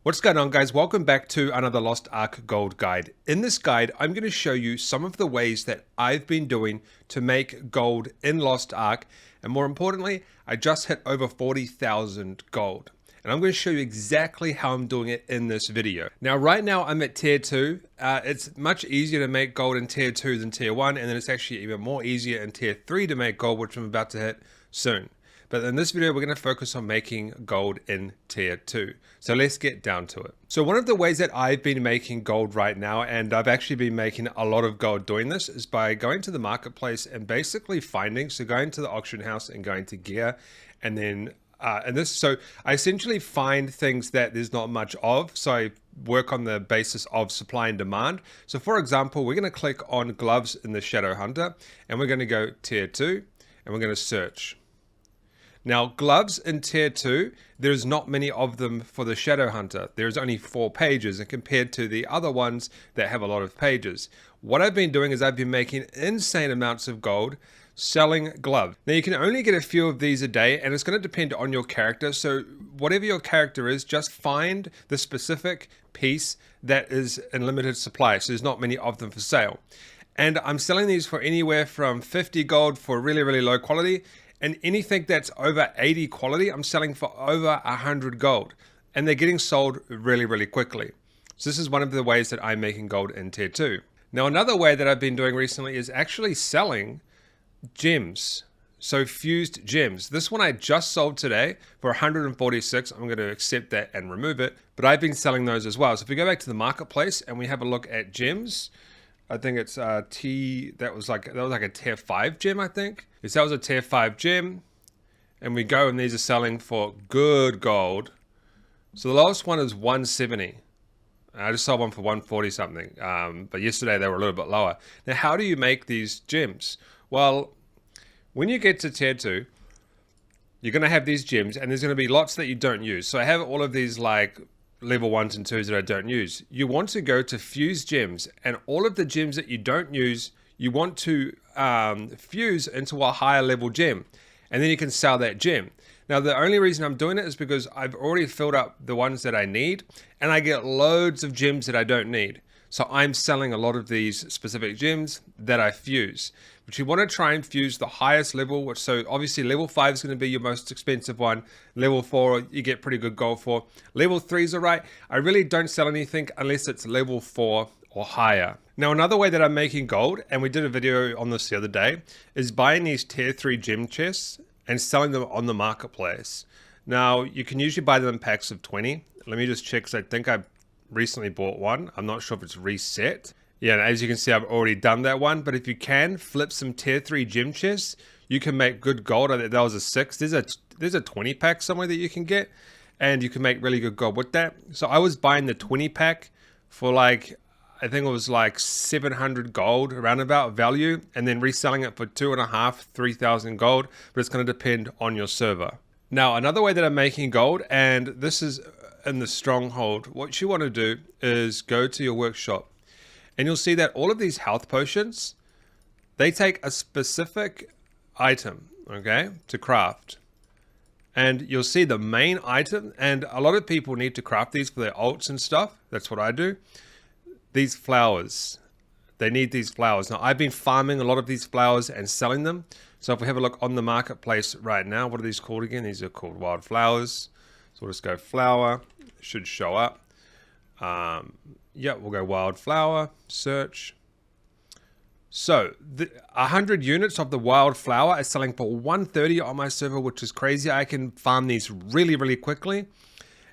What's going on, guys? Welcome back to another Lost Ark gold guide. In this guide, I'm going to show you some of the ways that I've been doing to make gold in Lost Ark. And more importantly, I just hit over 40,000 gold. And I'm going to show you exactly how I'm doing it in this video. Now, right now I'm at tier 2. It's much easier to make gold in tier 2 than tier 1. And then it's actually even more easier in tier 3 to make gold, which I'm about to hit soon. But in this video, we're going to focus on making gold in tier 2. So let's get down to it. So one of the ways that I've been making gold right now, and I've actually been making a lot of gold doing this, is by going to the marketplace and basically finding, so going to the auction house and going to gear, and then so I essentially find things that there's not much of. So I work on the basis of supply and demand. So for example, we're going to click on gloves in the Shadow Hunter, and we're going to go tier 2, and we're going to search. Now, gloves in tier 2, there's not many of them for the Shadow Hunter. There's only 4 pages, and compared to the other ones that have a lot of pages. What I've been doing is I've been making insane amounts of gold selling gloves. Now, you can only get a few of these a day, and it's going to depend on your character. So whatever your character is, just find the specific piece that is in limited supply. So there's not many of them for sale. And I'm selling these for anywhere from 50 gold for really, really low quality. And anything that's over 80 quality, I'm selling for over 100 gold. And they're getting sold really, really quickly. So this is one of the ways that I'm making gold in tier 2. Now, another way that I've been doing recently is actually selling gems. So fused gems. This one I just sold today for 146. I'm going to accept that and remove it. But I've been selling those as well. So if we go back to the marketplace and we have a look at gems, I think it's that was like a tier 5 gem, I think. Yes, that was a tier 5 gem. And we go, and these are selling for good gold. So the lowest one is 170. I just sold one for 140 something. But yesterday they were a little bit lower. Now, how do you make these gems? Well, when you get to tier 2, you're going to have these gems, and there's going to be lots that you don't use. So I have all of these like level 1s and 2s that I don't use. You want to go to fuse gems, and all of the gems that you don't use, you want to fuse into a higher level gem, and then you can sell that gem. Now, the only reason I'm doing it is because I've already filled up the ones that I need, and I get loads of gems that I don't need. So I'm selling a lot of these specific gems that I fuse, but you want to try and fuse the highest level, which, so obviously level 5 is going to be your most expensive one. Level 4, you get pretty good gold for. Level 3 is all right. I really don't sell anything unless it's level 4 or higher. Now, another way that I'm making gold, and we did a video on this the other day, is buying these tier 3 gem chests and selling them on the marketplace. Now, you can usually buy them in packs of 20. Let me just check, because I think I recently bought one. I'm not sure if it's reset. Yeah, and as you can see, I've already done that one. But if you can flip some tier 3 gem chests, you can make good gold. I think that was a 6. There's a 20 pack somewhere that you can get, and you can make really good gold with that. So I was buying the 20 pack for like, I think it was like 700 gold roundabout value, and then reselling it for 2,500, 3,000 gold. But it's going to depend on your server. Now, another way that I'm making gold, and this is in the stronghold, what you want to do is go to your workshop, and you'll see that all of these health potions, they take a specific item, okay, to craft. And you'll see the main item, and a lot of people need to craft these for their ults and stuff. That's what I do. These flowers, they need these flowers. Now, I've been farming a lot of these flowers and selling them. So if we have a look on the marketplace right now, what are these called again? These are called wild flowers. So we'll just go flower, should show up. Yeah, we'll go wildflower, search. So 100 units of the wildflower are selling for 130 on my server, which is crazy. I can farm these really, really quickly.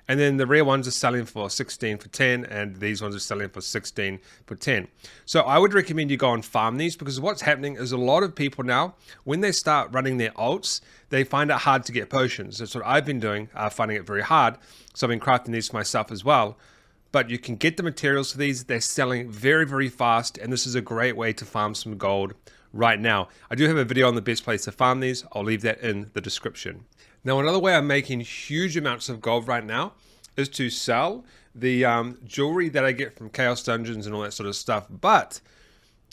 And then the rare ones are selling for 16 for 10, and these ones are selling for 16 for 10. So I would recommend you go and farm these, because what's happening is a lot of people now, when they start running their ults, they find it hard to get potions. That's what I've been doing, finding it very hard. So I've been crafting these for myself as well. But you can get the materials for these. They're selling very, very fast, and this is a great way to farm some gold right now. I do have a video on the best place to farm these. I'll leave that in the description. Now, another way I'm making huge amounts of gold right now is to sell the jewelry that I get from Chaos Dungeons and all that sort of stuff. But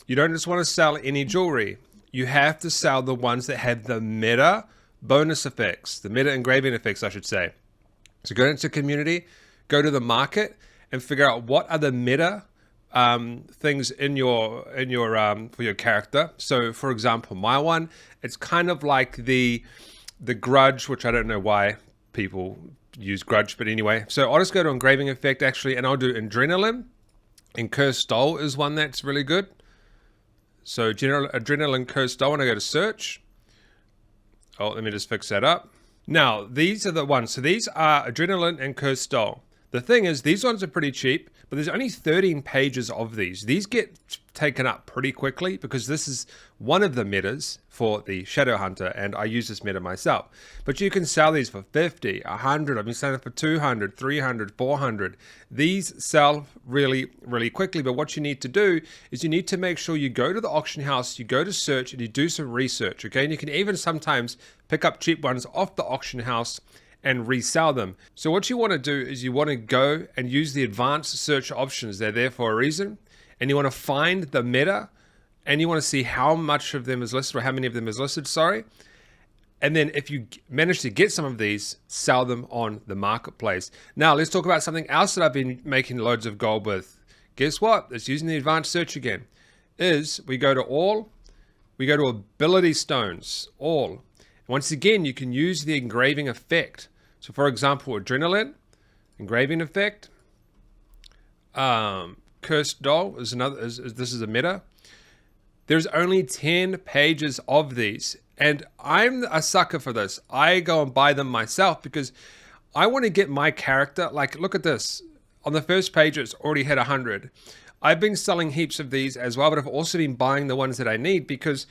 you don't just want to sell any jewelry. You have to sell the ones that have the meta bonus effects, the meta engraving effects, I should say. So go into community, go to the market and figure out what are the meta things in your for your character. So for example, my one, it's kind of like the grudge, which I don't know why people use grudge, but anyway. So I'll just go to engraving effect actually, and I'll do adrenaline, and cursed stole is one that's really good. So adrenaline cursed stole, and I go to search. Oh, let me just fix that up. Now these are the ones. So these are adrenaline and cursed stole. The thing is, these ones are pretty cheap, but there's only 13 pages of these. These get taken up pretty quickly because this is one of the metas for the Shadow Hunter, and I use this meta myself. But you can sell these for 50, 100, I've been selling them for 200, 300, 400. These sell really, really quickly, but what you need to do is you need to make sure you go to the auction house, you go to search, and you do some research, okay? And you can even sometimes pick up cheap ones off the auction house and resell them. So what you want to do is you want to go and use the advanced search options. They're there for a reason. And you want to find the meta, and you want to see how much of them is listed, or how many of them is listed, sorry. And then if you manage to get some of these, sell them on the marketplace. Now let's talk about something else that I've been making loads of gold with. Guess what? It's using the advanced search again. We go to all, we go to ability stones, all. Once again, you can use the engraving effect. So for example, adrenaline, engraving effect, cursed doll is another, this is a meta. There's only 10 pages of these, and I'm a sucker for this. I go and buy them myself because I want to get my character, like look at this. On the first page, it's already hit 100. I've been selling heaps of these as well, but I've also been buying the ones that I need because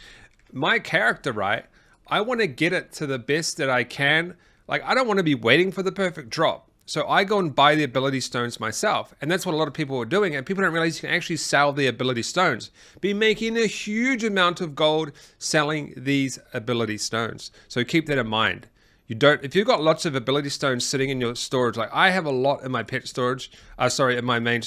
my character, right? I want to get it to the best that I can. Like, I don't want to be waiting for the perfect drop. So I go and buy the ability stones myself. And that's what a lot of people are doing. And people don't realize you can actually sell the ability stones. Be making a huge amount of gold selling these ability stones. So keep that in mind. If you've got lots of ability stones sitting in your storage, like I have a lot in my pet storage, in my main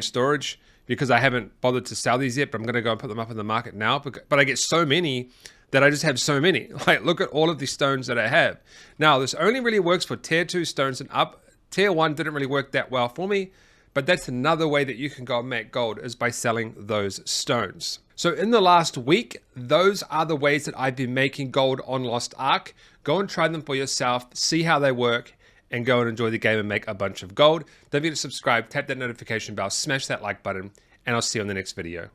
storage, because I haven't bothered to sell these yet, but I'm going to go and put them up in the market now. But I get so many that I just have so many. Like, look at all of these stones that I have. Now, this only really works for tier 2 stones and up. Tier 1 didn't really work that well for me, but that's another way that you can go and make gold, is by selling those stones. So in the last week, those are the ways that I've been making gold on Lost Ark. Go and try them for yourself, see how they work, and go and enjoy the game and make a bunch of gold. Don't forget to subscribe, tap that notification bell, smash that like button, and I'll see you on the next video.